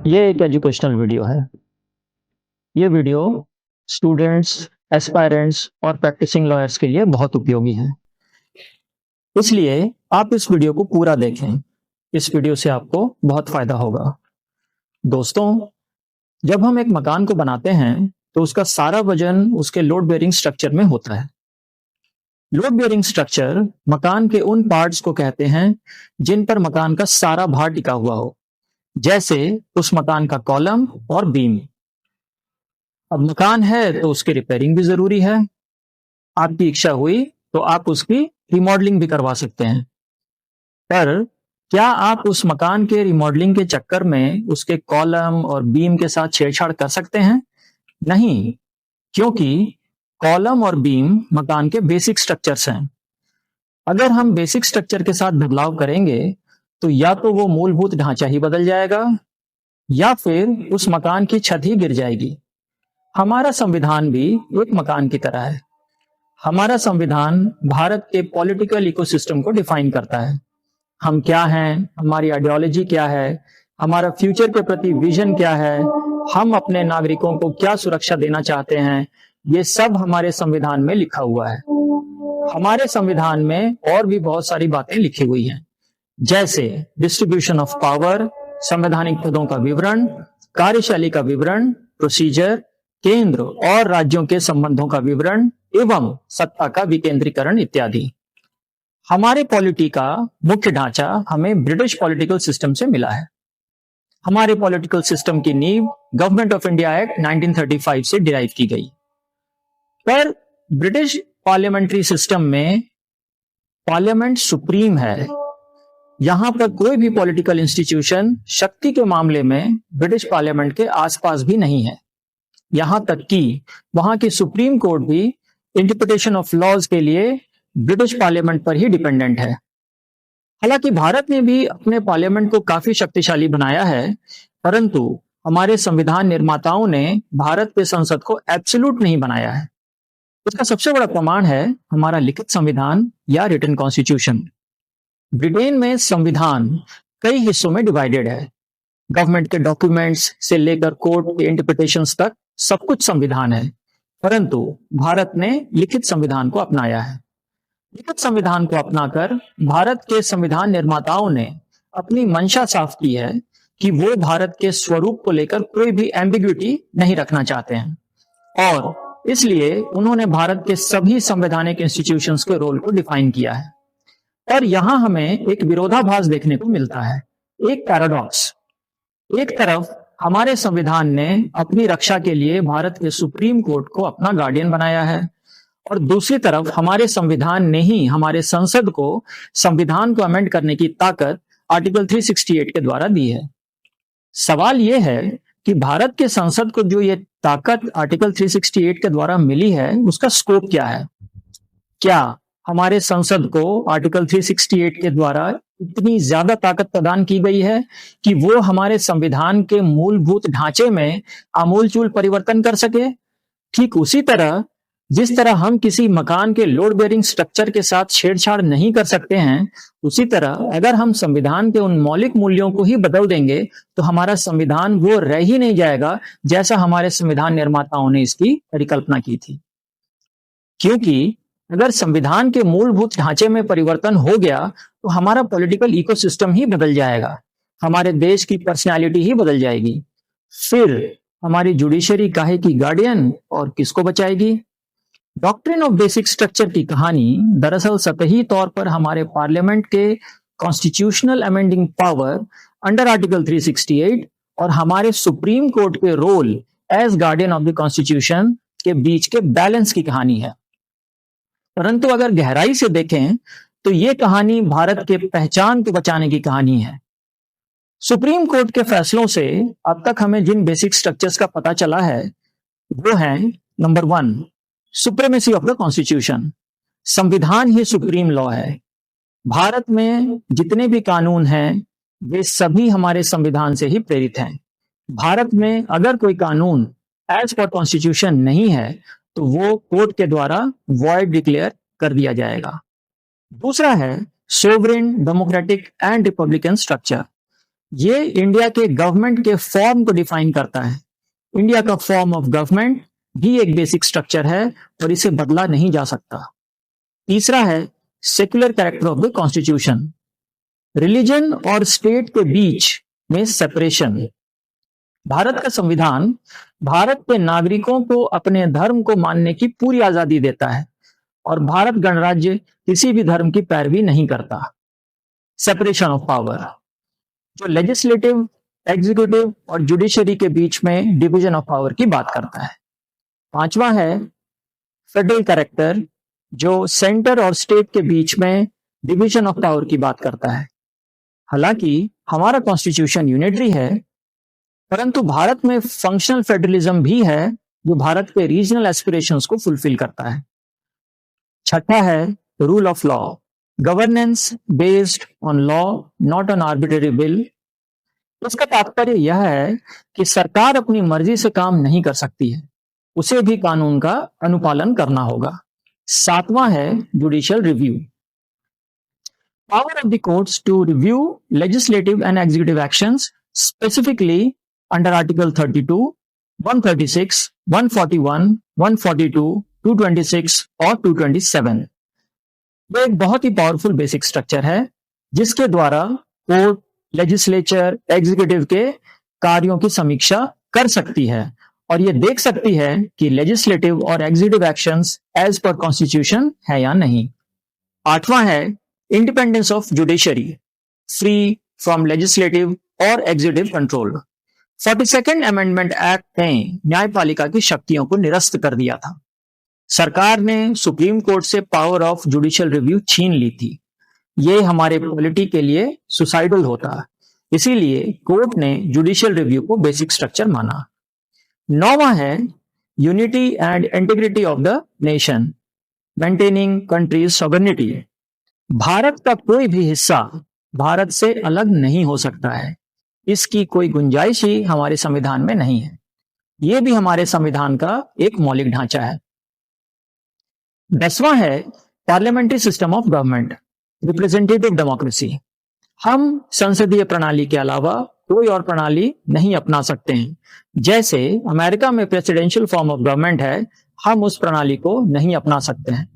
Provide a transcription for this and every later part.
ये एक educational video है। ये वीडियो स्टूडेंट्स, एस्पायरेंट्स और प्रैक्टिसिंग लॉयर्स के लिए बहुत उपयोगी है। इसलिए आप इस वीडियो को पूरा देखें। इस वीडियो से आपको बहुत फायदा होगा। दोस्तों, जब हम एक मकान को बनाते हैं तो उसका सारा वजन उसके लोड बेयरिंग स्ट्रक्चर में होता है। लोड बेयरिंग स्ट्रक्चर मकान के उन पार्ट्स को कहते हैं जिन पर मकान का सारा भार टिका हुआ हो, जैसे उस मकान का कॉलम और बीम। अब मकान है तो उसकी रिपेयरिंग भी जरूरी है। आपकी इच्छा हुई तो आप उसकी रिमॉडलिंग भी करवा सकते हैं। पर क्या आप उस मकान के रिमॉडलिंग के चक्कर में उसके कॉलम और बीम के साथ छेड़छाड़ कर सकते हैं? नहीं, क्योंकि कॉलम और बीम मकान के बेसिक स्ट्रक्चर्स हैं। अगर हम बेसिक स्ट्रक्चर के साथ बदलाव करेंगे तो या तो वो मूलभूत ढांचा ही बदल जाएगा या फिर उस मकान की छत ही गिर जाएगी। हमारा संविधान भी एक मकान की तरह है। हमारा संविधान भारत के पॉलिटिकल इकोसिस्टम को डिफाइन करता है। हम क्या हैं, हमारी आइडियोलॉजी क्या है, हमारा फ्यूचर के प्रति विजन क्या है, हम अपने नागरिकों को क्या सुरक्षा देना चाहते हैं, ये सब हमारे संविधान में लिखा हुआ है। हमारे संविधान में और भी बहुत सारी बातें लिखी हुई हैं, जैसे डिस्ट्रीब्यूशन ऑफ पावर, संवैधानिक पदों का विवरण, कार्यशैली का विवरण, प्रोसीजर, केंद्र और राज्यों के संबंधों का विवरण एवं सत्ता का विकेंद्रीकरण इत्यादि। हमारे पॉलिटी का मुख्य ढांचा हमें ब्रिटिश पॉलिटिकल सिस्टम से मिला है। हमारे पॉलिटिकल सिस्टम की नींव गवर्नमेंट ऑफ इंडिया एक्ट 1935 से डिराइव की गई। पर ब्रिटिश पार्लियामेंट्री सिस्टम में पार्लियामेंट सुप्रीम है। यहां पर कोई भी पॉलिटिकल इंस्टीट्यूशन शक्ति के मामले में ब्रिटिश पार्लियामेंट के आसपास भी नहीं है। यहां तक कि वहां की सुप्रीम कोर्ट भी इंटरप्रिटेशन ऑफ लॉज के लिए ब्रिटिश पार्लियामेंट पर ही डिपेंडेंट है। हालांकि भारत ने भी अपने पार्लियामेंट को काफी शक्तिशाली बनाया है, परंतु हमारे संविधान निर्माताओं ने भारत के संसद को एब्सोल्यूट नहीं बनाया है। इसका सबसे बड़ा प्रमाण है हमारा लिखित संविधान या रिटन कॉन्स्टिट्यूशन। ब्रिटेन में संविधान कई हिस्सों में डिवाइडेड है। गवर्नमेंट के डॉक्यूमेंट्स से लेकर कोर्ट के इंटरप्रिटेशंस तक सब कुछ संविधान है, परंतु भारत ने लिखित संविधान को अपनाया है। लिखित संविधान को अपनाकर भारत के संविधान निर्माताओं ने अपनी मंशा साफ की है कि वो भारत के स्वरूप को लेकर कोई भी एम्बिग्विटी नहीं रखना चाहते हैं और इसलिए उन्होंने भारत के सभी संवैधानिक इंस्टीट्यूशंस के रोल को डिफाइन किया है। पर यहां हमें एक विरोधाभास देखने को मिलता है, एक पैराडॉक्स। एक तरफ हमारे संविधान ने अपनी रक्षा के लिए भारत के सुप्रीम कोर्ट को अपना गार्डियन बनाया है और दूसरी तरफ हमारे संविधान ने ही हमारे संसद को संविधान को अमेंड करने की ताकत आर्टिकल 368 के द्वारा दी है। सवाल यह है कि भारत के संसद को जो ये ताकत आर्टिकल 368 के द्वारा मिली है उसका स्कोप क्या है? क्या हमारे संसद को आर्टिकल 368 के द्वारा इतनी ज्यादा ताकत प्रदान की गई है कि वो हमारे संविधान के मूलभूत ढांचे में आमूलचूल परिवर्तन कर सके? ठीक उसी तरह जिस तरह हम किसी मकान के लोड बेयरिंग स्ट्रक्चर के साथ छेड़छाड़ नहीं कर सकते हैं, उसी तरह अगर हम संविधान के उन मौलिक मूल्यों को ही बदल देंगे तो हमारा संविधान वो रह ही नहीं जाएगा जैसा हमारे संविधान निर्माताओं ने इसकी परिकल्पना की थी। क्योंकि अगर संविधान के मूलभूत ढांचे में परिवर्तन हो गया तो हमारा पॉलिटिकल इकोसिस्टम ही बदल जाएगा, हमारे देश की पर्सनैलिटी ही बदल जाएगी। फिर हमारी जुडिशरी काहे की गार्डियन और किसको बचाएगी? डॉक्ट्रिन ऑफ बेसिक स्ट्रक्चर की कहानी दरअसल सतही तौर पर हमारे पार्लियामेंट के constitutional amending power under article 368 और हमारे सुप्रीम कोर्ट के role as guardian of the constitution के बीच के बैलेंस की कहानी है। परंतु अगर गहराई से देखें तो यह कहानी भारत के पहचान को बचाने की कहानी है। सुप्रीम कोर्ट के फैसलों से अब तक हमें जिन बेसिक स्ट्रक्चर्स का पता चला है वो है, number 1, supremacy of the constitution. संविधान ही सुप्रीम लॉ है। भारत में जितने भी कानून हैं वे सभी हमारे संविधान से ही प्रेरित हैं। भारत में अगर कोई कानून एज पर कॉन्स्टिट्यूशन नहीं है तो वो कोर्ट के द्वारा वॉइड डिक्लेयर कर दिया जाएगा। दूसरा है sovereign, democratic and Republican structure. ये इंडिया के गवर्नमेंट के फॉर्म को डिफाइन करता है। इंडिया का फॉर्म ऑफ गवर्नमेंट भी एक बेसिक स्ट्रक्चर है और इसे बदला नहीं जा सकता। तीसरा है secular character of the constitution, religion और स्टेट के बीच में सेपरेशन। भारत का संविधान भारत के नागरिकों को अपने धर्म को मानने की पूरी आजादी देता है और भारत गणराज्य किसी भी धर्म की पैरवी नहीं करता। सेपरेशन ऑफ पावर, जो लेजिस्लेटिव, एग्जीक्यूटिव और जुडिशरी के बीच में डिवीजन ऑफ पावर की बात करता है। पांचवा है फेडरल कैरेक्टर, जो सेंटर और स्टेट के बीच में डिवीजन ऑफ पावर की बात करता है। हालांकि हमारा कॉन्स्टिट्यूशन यूनिटरी है, परंतु भारत में फंक्शनल फेडरलिज्म भी है जो भारत के रीजनल एस्पिरेशंस को फुलफिल करता है। छठा है rule of law, governance based on law not on arbitrary will. इसका तात्पर्य यह है कि सरकार अपनी मर्जी से काम नहीं कर सकती है, उसे भी कानून का अनुपालन करना होगा। सातवां है judicial review, power of the courts to review legislative and executive actions specifically under article 32, 136, 141, 142, 226 और 227। यह एक बहुत ही पावरफुल बेसिक स्ट्रक्चर है जिसके द्वारा कोर्ट, लेजिस्लेचर, एग्जीक्यूटिव के कार्यों की समीक्षा कर सकती है और ये देख सकती है कि लेजिस्लेटिव और executive actions as per constitution है या नहीं। आठवां है independence of judiciary, free from legislative और executive control. 42nd amendment act ने न्यायपालिका की शक्तियों को निरस्त कर दिया था। सरकार ने सुप्रीम कोर्ट से पावर ऑफ जुडिशियल रिव्यू छीन ली थी। ये हमारे पॉलिटी के लिए सुसाइडल होता, इसीलिए कोर्ट ने जुडिशियल रिव्यू को बेसिक स्ट्रक्चर माना। नौवां है unity and integrity of the nation, maintaining countries sovereignty. Bharat का कोई भी हिस्सा भारत से अलग नहीं हो सकता है, इसकी कोई गुंजाइश ही हमारे संविधान में नहीं है। यह भी हमारे संविधान का एक मौलिक ढांचा है। 10वां है parliamentary system of government, representative democracy. हम संसदीय प्रणाली के अलावा कोई और प्रणाली नहीं अपना सकते हैं। जैसे अमेरिका में प्रेसिडेंशियल फॉर्म ऑफ गवर्नमेंट है, हम उस प्रणाली को नहीं अपना सकते हैं।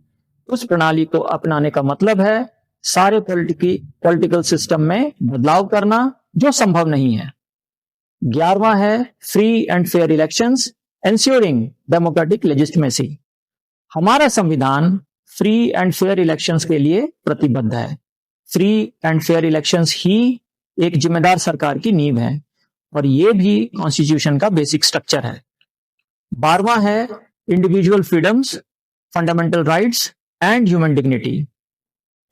उस प्रणाली को अपनाने का मतलब है सारे पॉलिटिकल सिस्टम में बदलाव करना, जो संभव नहीं है। 11वां है free and fair elections, ensuring democratic legitimacy. हमारा संविधान फ्री एंड फेयर इलेक्शंस के लिए प्रतिबद्ध है। फ्री एंड फेयर इलेक्शंस ही एक जिम्मेदार सरकार की नींव है और ये भी कॉन्स्टिट्यूशन का बेसिक स्ट्रक्चर है। 12वां है individual freedoms, fundamental rights and human dignity.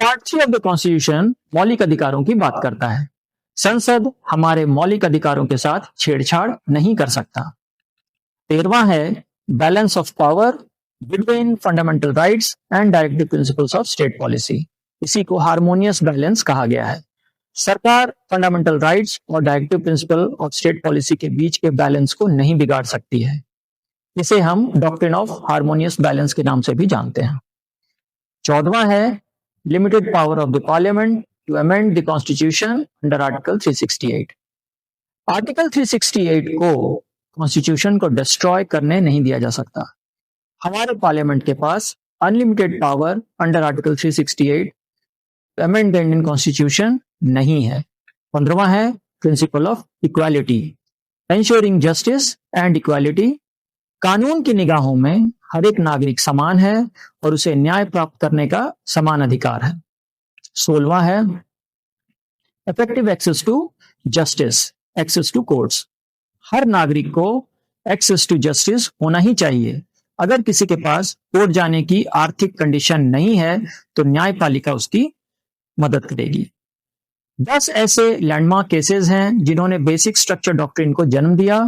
Part 3 of the constitution मौलिक अधिकारों की बात करता है। संसद हमारे मौलिक अधिकारों के साथ छेड़छाड़ नहीं कर सकता। 13वां है balance of power between fundamental rights and directive principles of state policy. इसी को हार्मोनियस बैलेंस कहा गया है। सरकार फंडामेंटल राइट्स और directive principle of state policy के बीच के बैलेंस को नहीं बिगाड़ सकती है। इसे हम डॉक्ट्रिन ऑफ हार्मोनियस बैलेंस के नाम से भी जानते हैं। 14वां है limited power of the parliament to amend the constitution under article 368। Article 368 को कॉन्स्टिट्यूशन को डिस्ट्रॉय करने नहीं दिया जा सकता। हमारे पार्लियामेंट के पास unlimited power under article 368 amend the Indian constitution नहीं है। 15वां है principle of equality, ensuring justice and equality. कानून की निगाहों में हर एक नागरिक समान है और उसे न्याय प्राप्त करने का समान अधिकार है। 16वां है effective access to justice, access to courts. हर नागरिक को एक्सेस टू जस्टिस होना ही चाहिए। अगर किसी के पास कोर्ट जाने की आर्थिक कंडीशन नहीं है तो न्यायपालिका उसकी मदद करेगी। 10 ऐसे लैंडमार्क केसेस हैं जिन्होंने बेसिक स्ट्रक्चर डॉक्ट्रिन को जन्म दिया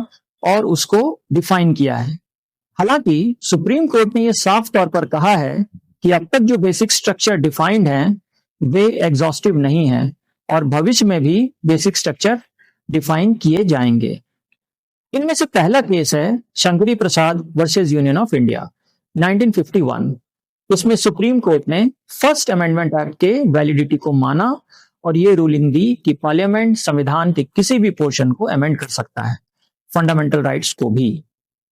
और उसको डिफाइन किया है। हालांकि सुप्रीम कोर्ट ने यह साफ तौर पर कहा है कि अब तक जो बेसिक स्ट्रक्चर डिफाइंड हैं वे एग्जॉस्टिव नहीं है और भविष्य में भी बेसिक स्ट्रक्चर डिफाइन किए जाएंगे। इनमें से पहला केस है शंकरी प्रसाद वर्सेस यूनियन ऑफ इंडिया 1951। उसमें सुप्रीम कोर्ट ने फर्स्ट अमेंडमेंट एक्ट के वैलिडिटी को माना और ये रूलिंग दी कि पार्लियामेंट संविधान के किसी भी पोर्शन को अमेंड कर सकता है, फंडामेंटल राइट्स को भी।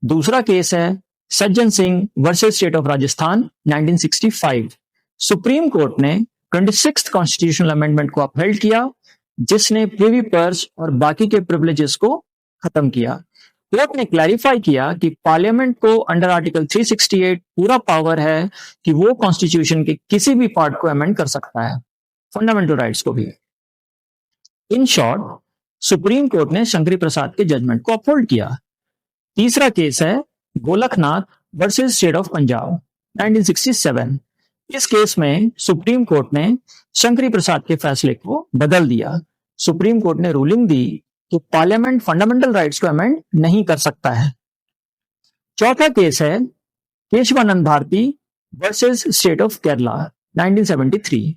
दूसरा केस है Sajjan Singh versus state of Rajasthan 1965। Supreme court ने 26th कॉन्स्टिट्यूशनल अमेंडमेंट को अपहेल्ड किया, जिसने प्रिवी पर्स और बाकी के प्रिविलेजेस को खत्म किया। कोर्ट ने क्लैरिफाई किया कि पार्लियामेंट को अंडर आर्टिकल 368 पूरा पावर है कि वो कॉन्स्टिट्यूशन के किसी भी पार्ट को अमेंड कर सकता है, फंडामेंटल राइट्स को भी। इन शॉर्ट, सुप्रीम कोर्ट ने शंकरी प्रसाद के जजमेंट को अपहोल्ड किया। तीसरा केस है Golaknath versus state of Punjab 1967। इस केस में सुप्रीम कोर्ट ने शंकरी प्रसाद के फैसले को बदल दिया। सुप्रीम कोर्ट ने रूलिंग दी कि पार्लियामेंट फंडामेंटल राइट्स को अमेंड नहीं कर सकता है। चौथा केस है Keshavananda Bharati versus state of Kerala 1973।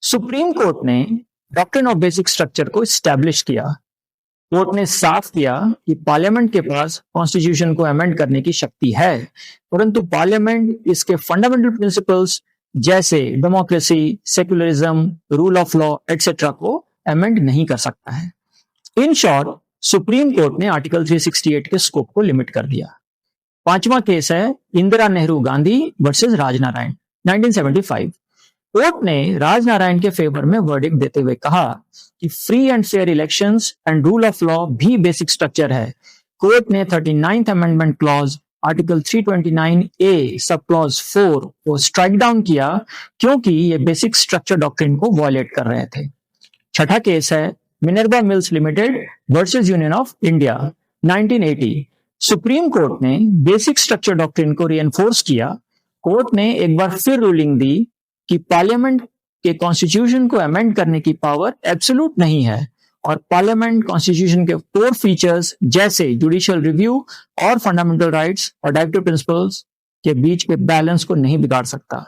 Supreme court ने डॉक्ट्रिन ऑफ बेसिक स्ट्रक्चर को एस्टैब्लिश किया। कोर्ट ने साफ किया कि पार्लियामेंट के पास कॉन्स्टिट्यूशन को अमेंड करने की शक्ति है, परंतु पार्लियामेंट इसके फंडामेंटल प्रिंसिपल्स जैसे democracy, secularism, rule of law etcetera को अमेंड नहीं कर सकता है। इन शॉर्ट, सुप्रीम कोर्ट ने आर्टिकल 368 के स्कोप को लिमिट कर दिया। पांचवा केस है इंदिरा नेहरू गांधी वर्सेस राजनारायण 1975। कोर्ट ने राजनारायण के फेवर में वर्डिक्ट देते हुए कहा कि free and fair elections and rule of law भी बेसिक स्ट्रक्चर है। कोर्ट ने 39th amendment clause article 329A sub clause 4 को स्ट्राइक डाउन किया, क्योंकि ये बेसिक स्ट्रक्चर डॉक्ट्रिन को वायलेट कर रहे थे। छठा केस है Minerva mills limited versus union of India 1980। Supreme court ने बेसिक स्ट्रक्चर डॉक्ट्रिन को रीएनफोर्स किया। कोर्ट ने एक बार फिर रूलिंग दी कि पार्लियामेंट के कॉन्स्टिट्यूशन को अमेंड करने की पावर एब्सोल्यूट नहीं है, और पार्लियामेंट कॉन्स्टिट्यूशन के 4 फीचर्स जैसे जुडिशियल रिव्यू और फंडामेंटल राइट्स और डायरेक्टिव प्रिंसिपल्स के बीच के बैलेंस को नहीं बिगाड़ सकता।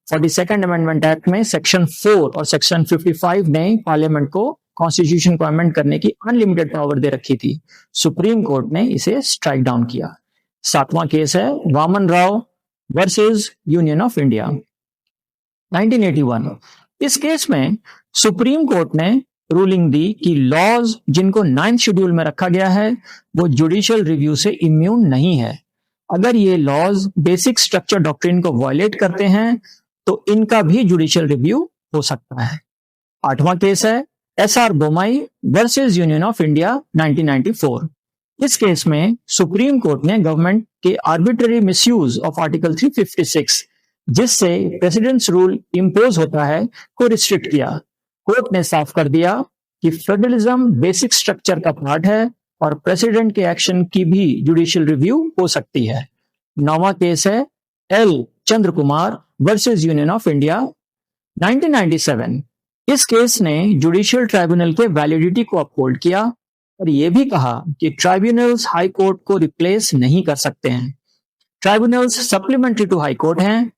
42nd अमेंडमेंट एक्ट में सेक्शन 4 और सेक्शन 55 ने पार्लियामेंट को कॉन्स्टिट्यूशन को अमेंड करने की अनलिमिटेड पावर दे रखी थी। सुप्रीम कोर्ट ने इसे स्ट्राइक डाउन किया। सातवां केस है Waman Rao versus union of India 1981। इस केस में सुप्रीम कोर्ट ने रूलिंग दी कि लॉज जिनको 9th शेड्यूल में रखा गया है वो जुडिशियल रिव्यू से इम्यून नहीं है। अगर ये लॉज बेसिक स्ट्रक्चर डॉक्ट्रिन को वायलेट करते हैं तो इनका भी जुडिशियल रिव्यू हो सकता है। आठवां केस है SR Bommai versus union of India 1994। इस केस में सुप्रीम कोर्ट ने गवर्नमेंट के आर्बिट्ररी मिसयूज ऑफ आर्टिकल 356 जिससे प्रेसिडेंट्स रूल इंपोज होता है को रिस्ट्रिक्ट किया। कोर्ट ने साफ कर दिया कि फेडरलिज्म बेसिक स्ट्रक्चर का पार्ट है और प्रेसिडेंट के एक्शन की भी जुडिशियल रिव्यू हो सकती है। नौवां केस है L Chandra Kumar versus union of India 1997। इस केस ने जुडिशियल ट्राइब्यूनल के वैलिडिटी को अपहोल्ड किया और यह भी कहा कि ट्राइब्यूनल्स हाई कोर्ट को रिप्लेस नहीं कर सकते हैं। Tribunals supplementary to high court हैं।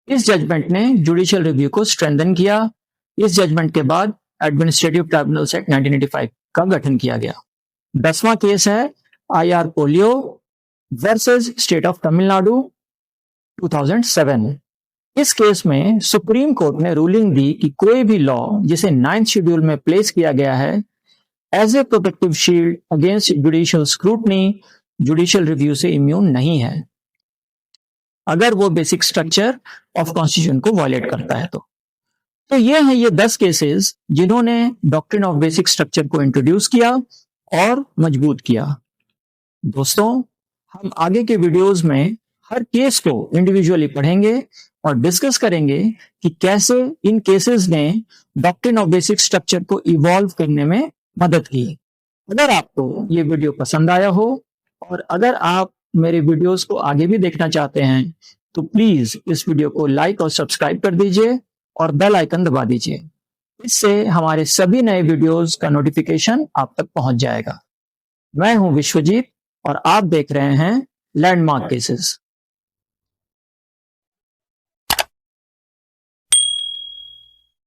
इस जजमेंट ने जुडिशियल रिव्यू को स्ट्रेंथन किया। इस जजमेंट के बाद एडमिनिस्ट्रेटिव ट्राइब्यूनल्स एक्ट 1985 का गठन किया गया। 10वां केस है IR polio versus state of Tamil Nadu 2007। इस केस में सुप्रीम कोर्ट ने रूलिंग दी कि कोई भी लॉ जिसे 9th शेड्यूल में प्लेस किया गया है as a protective shield against judicial scrutiny judicial review से इम्यून नहीं है, अगर वो बेसिक स्ट्रक्चर ऑफ कॉन्स्टिट्यूशन को वायलेट करता है। तो ये हैं ये 10 केसेस जिन्होंने डॉक्ट्रिन ऑफ बेसिक स्ट्रक्चर को इंट्रोड्यूस किया और मजबूत किया। दोस्तों, हम आगे के वीडियोस में हर केस को इंडिविजुअली पढ़ेंगे और डिस्कस करेंगे कि कैसे इन केसेस ने डॉक्ट्रिन ऑफ बेसिक स्ट्रक्चर को इवॉल्व करने में मदद की। अगर आपको ये वीडियो पसंद आया हो और अगर आप मेरे वीडियोस को आगे भी देखना चाहते हैं तो प्लीज इस वीडियो को लाइक और सब्सक्राइब कर दीजिए और बेल आइकन दबा दीजिए। इससे हमारे सभी नए वीडियोस का नोटिफिकेशन आप तक पहुंच जाएगा। मैं हूं विश्वजीत और आप देख रहे हैं लैंडमार्क केसेस।